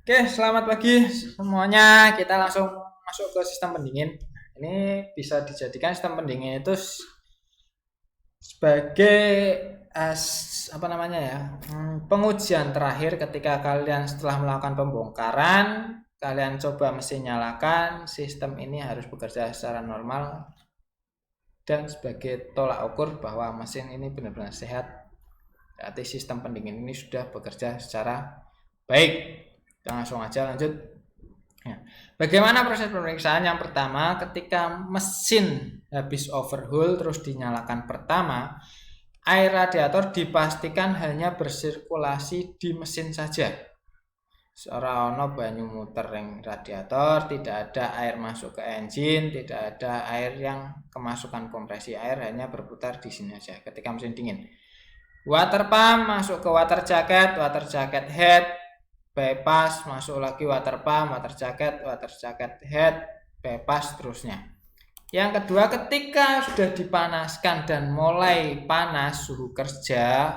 Oke, selamat pagi semuanya. Kita langsung masuk ke sistem pendingin. Ini bisa dijadikan sistem pendingin itu sebagai apa namanya ya, pengujian terakhir ketika kalian setelah melakukan pembongkaran, kalian coba mesin nyalakan, sistem ini harus bekerja secara normal dan sebagai tolak ukur bahwa mesin ini benar-benar sehat. Berarti sistem pendingin ini sudah bekerja secara baik. Kita langsung aja lanjut. Ya. Bagaimana proses pemeriksaan? Yang pertama, ketika mesin habis overhaul terus dinyalakan pertama, air radiator dipastikan hanya bersirkulasi di mesin saja. Ora ono banyu muter ring radiator, tidak ada air masuk ke engine, tidak ada air yang kemasukan kompresi air, hanya berputar di sini saja ketika mesin dingin. Water pump masuk ke water jacket head, bypass, masuk lagi water pump, water jacket head, bypass, terusnya. Yang kedua, ketika sudah dipanaskan dan mulai panas suhu kerja,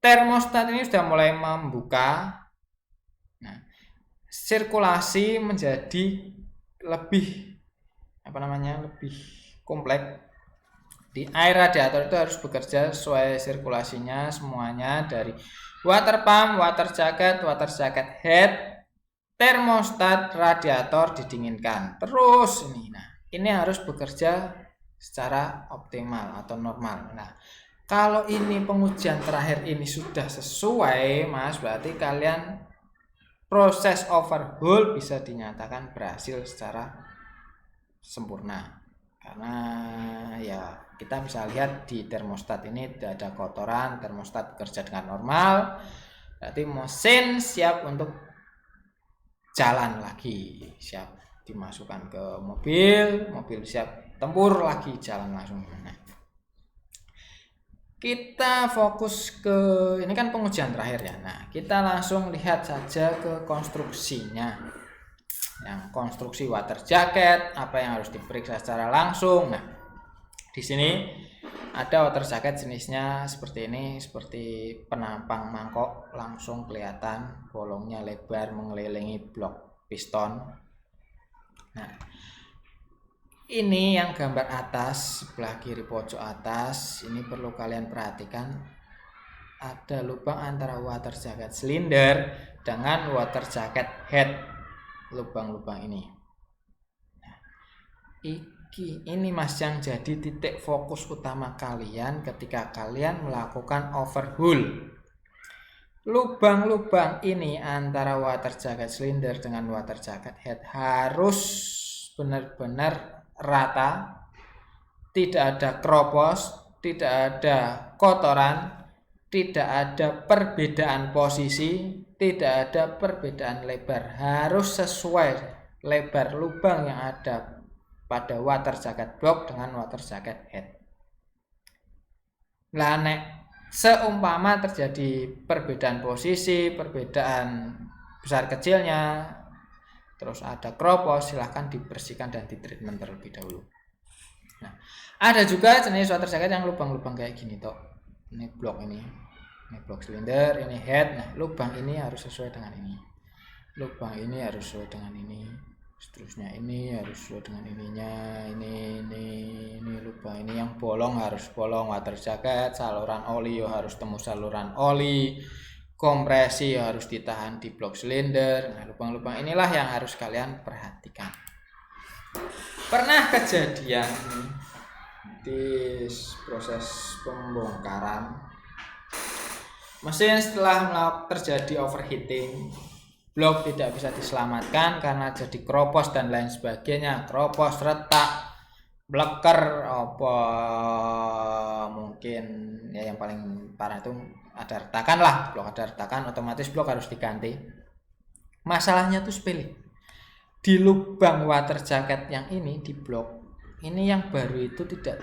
termostat ini sudah mulai membuka. Nah, sirkulasi menjadi lebih lebih kompleks. Di air radiator itu harus bekerja sesuai sirkulasinya semuanya, dari water pump, water jacket head, termostat, radiator didinginkan. Terus ini harus bekerja secara optimal atau normal. Nah, kalau ini pengujian terakhir ini sudah sesuai, Mas, berarti kalian proses overhaul bisa dinyatakan berhasil secara sempurna. Karena ya kita bisa lihat di termostat ini tidak ada kotoran, termostat bekerja dengan normal, berarti mesin siap untuk jalan lagi, siap dimasukkan ke mobil siap tempur lagi, jalan langsung. Nah, kita fokus ke ini kan pengujian terakhir ya. Nah, kita langsung lihat saja ke konstruksinya. Yang konstruksi water jacket, apa yang harus diperiksa secara langsung. Nah, di sini ada water jacket jenisnya seperti ini, seperti penampang mangkok, langsung kelihatan bolongnya lebar mengelilingi blok piston. Nah, ini yang gambar atas sebelah kiri pojok atas, ini perlu kalian perhatikan, ada lubang antara water jacket silinder dengan water jacket head, lubang-lubang ini. Nah, ini Mas yang jadi titik fokus utama kalian ketika kalian melakukan overhaul. Lubang-lubang ini antara water jacket silinder dengan water jacket head harus benar-benar rata, tidak ada kropos, tidak ada kotoran, tidak ada perbedaan posisi, tidak ada perbedaan lebar, harus sesuai lebar lubang yang ada pada water jacket block dengan water jacket head. Lah nek seumpama terjadi perbedaan posisi, perbedaan besar kecilnya, terus ada kropos, silahkan dibersihkan dan ditreatment terlebih dahulu. Nah, ada juga jenis water jacket yang lubang-lubang kayak gini toh. Ini blok ini blok silinder, ini head. Nah, lubang ini harus sesuai dengan ini. Lubang ini harus sesuai dengan ini. Seterusnya ini harus sesuai dengan ininya. Ini lubang ini yang bolong harus bolong water jacket, saluran oli harus tembus saluran oli. Kompresi harus ditahan di blok silinder. Nah, lubang-lubang inilah yang harus kalian perhatikan. Pernah kejadian di proses pembongkaran, mesin setelah terjadi overheating, blok tidak bisa diselamatkan karena jadi kropos dan lain sebagainya, kropos, retak, bleker, apa mungkin ya yang paling parah itu ada retakan lah, blok ada retakan, otomatis blok harus diganti. Masalahnya tuh sepele. Di lubang water jacket yang ini di blok ini yang baru itu tidak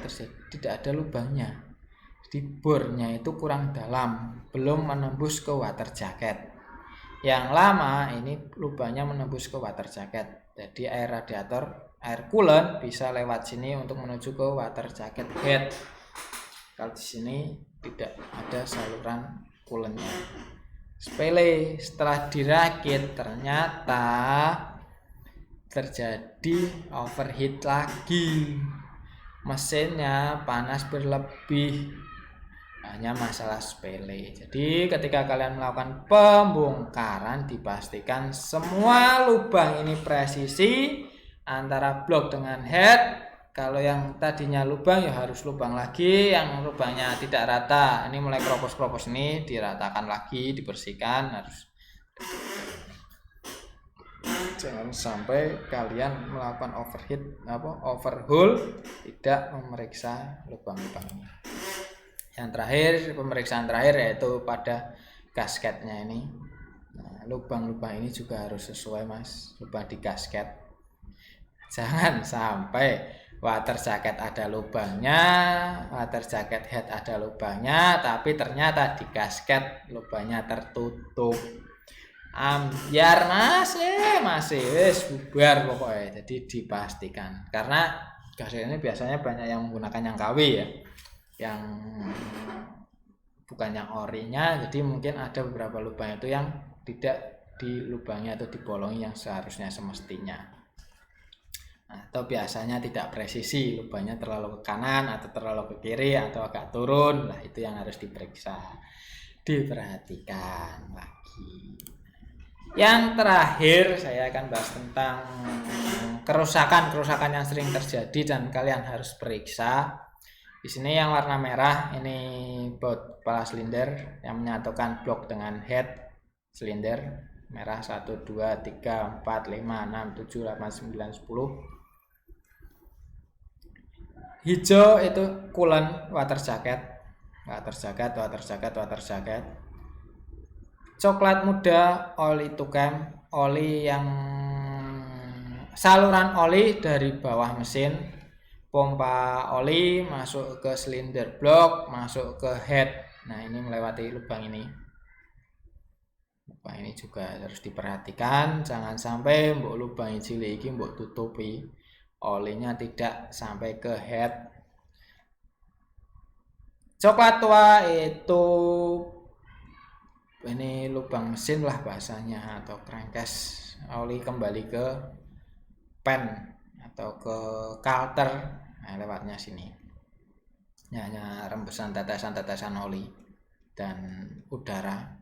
ada lubangnya. Di bornya itu kurang dalam, belum menembus ke water jacket. Yang lama ini lubangnya menembus ke water jacket. Jadi air radiator, air coolant bisa lewat sini untuk menuju ke water jacket head. Kalau di sini tidak ada saluran coolantnya. sepele. Setelah dirakit ternyata terjadi overheat lagi, mesinnya panas berlebih. Hanya masalah sepele. Jadi ketika kalian melakukan pembongkaran, dipastikan semua lubang ini presisi antara blok dengan head. Kalau yang tadinya lubang ya harus lubang lagi, yang lubangnya tidak rata ini mulai keropos-keropos ini diratakan lagi, dibersihkan. Harus, jangan sampai kalian melakukan overhaul tidak memeriksa lubang-lubang ini. Yang terakhir, pemeriksaan terakhir yaitu pada gasketnya ini. Nah, lubang-lubang ini juga harus sesuai mas, lubang di gasket. Jangan sampai water jacket ada lubangnya, water jacket head ada lubangnya, tapi ternyata di gasket lubangnya tertutup. Biar masih wis bubar pokoknya. Jadi dipastikan, karena gasket ini biasanya banyak yang menggunakan yang KW ya, yang bukan yang orinya. Jadi mungkin ada beberapa lubang itu yang tidak dilubangnya atau dibolongi yang seharusnya semestinya, atau biasanya tidak presisi, lubangnya terlalu ke kanan atau terlalu ke kiri atau agak turun. Lah itu yang harus diperiksa, diperhatikan lagi. Yang terakhir saya akan bahas tentang kerusakan yang sering terjadi dan kalian harus periksa. Di sini yang warna merah ini baut kepala silinder yang menyatukan blok dengan head silinder. Merah 1, 2, 3, 4, 5, 6, 7, 8, 9, 10. Hijau itu coolant water jacket. Coklat muda oli tukem, oli yang saluran oli dari bawah mesin, pompa oli masuk ke silinder blok, masuk ke head. Nah ini melewati lubang ini. Lubang ini juga harus diperhatikan, jangan sampai mbok lubang cilik iki mbok tutupi, olinya tidak sampai ke head. Coklat tua itu ini lubang mesin lah bahasanya, atau crankcase. Oli kembali ke pen atau ke kalter, nah lewatnya sini. Hanya rembesan tetesan oli dan udara.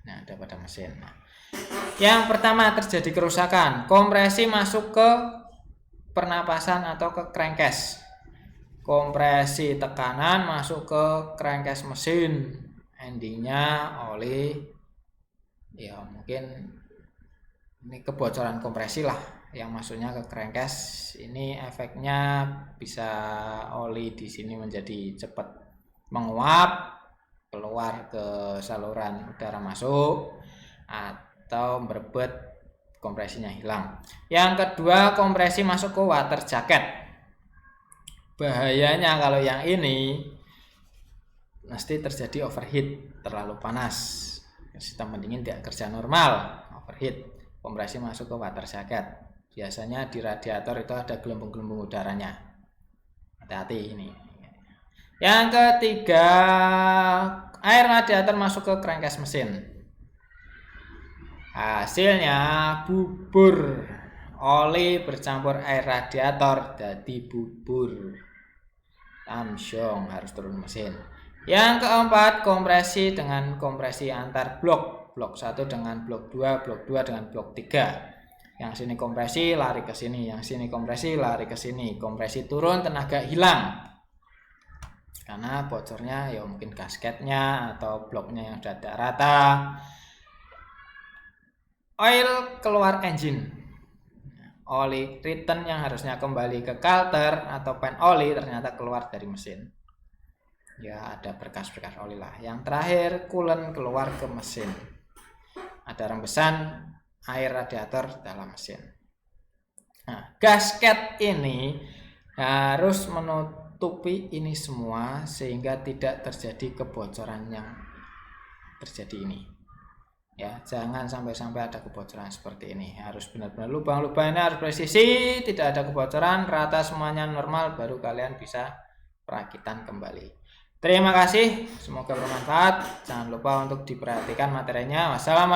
Nah ada pada mesin. Nah, yang pertama terjadi kerusakan, kompresi masuk ke pernapasan atau ke crankcase. Kompresi tekanan masuk ke crankcase mesin, endingnya oli ya mungkin ini kebocoran kompresi lah yang masuknya ke crankcase. Ini efeknya bisa oli di sini menjadi cepat menguap keluar ke saluran udara masuk, atau berebut kompresinya hilang. Yang kedua, kompresi masuk ke water jacket. Bahayanya kalau yang ini pasti terjadi overheat, terlalu panas, sistem pendingin tidak kerja normal, overheat, kompresi masuk ke water jacket. Biasanya di radiator itu ada gelembung-gelembung udaranya, hati-hati ini. Yang ketiga, air radiator masuk ke crankcase mesin, hasilnya bubur, oli bercampur air radiator jadi bubur, langsung harus turun mesin. Yang keempat, kompresi dengan kompresi antar blok, blok 1 dengan blok 2, blok 2 dengan blok 3. Yang sini kompresi lari ke sini, yang sini kompresi lari ke sini, kompresi turun tenaga hilang karena bocornya ya mungkin gasketnya atau bloknya yang sudah tidak rata. Oil keluar engine, oli return yang harusnya kembali ke kalter atau pen oli ternyata keluar dari mesin, ya ada berkas-berkas oli lah. Yang terakhir, coolant keluar ke mesin, ada rembesan air radiator dalam mesin. Nah, gasket ini harus menutupi ini semua sehingga tidak terjadi kebocoran yang terjadi ini. Ya, jangan sampai ada kebocoran seperti ini. Harus benar-benar lubang-lubang ini harus presisi, tidak ada kebocoran, rata semuanya normal, baru kalian bisa perakitan kembali. Terima kasih, semoga bermanfaat. Jangan lupa untuk diperhatikan materinya. Wassalamualaikum.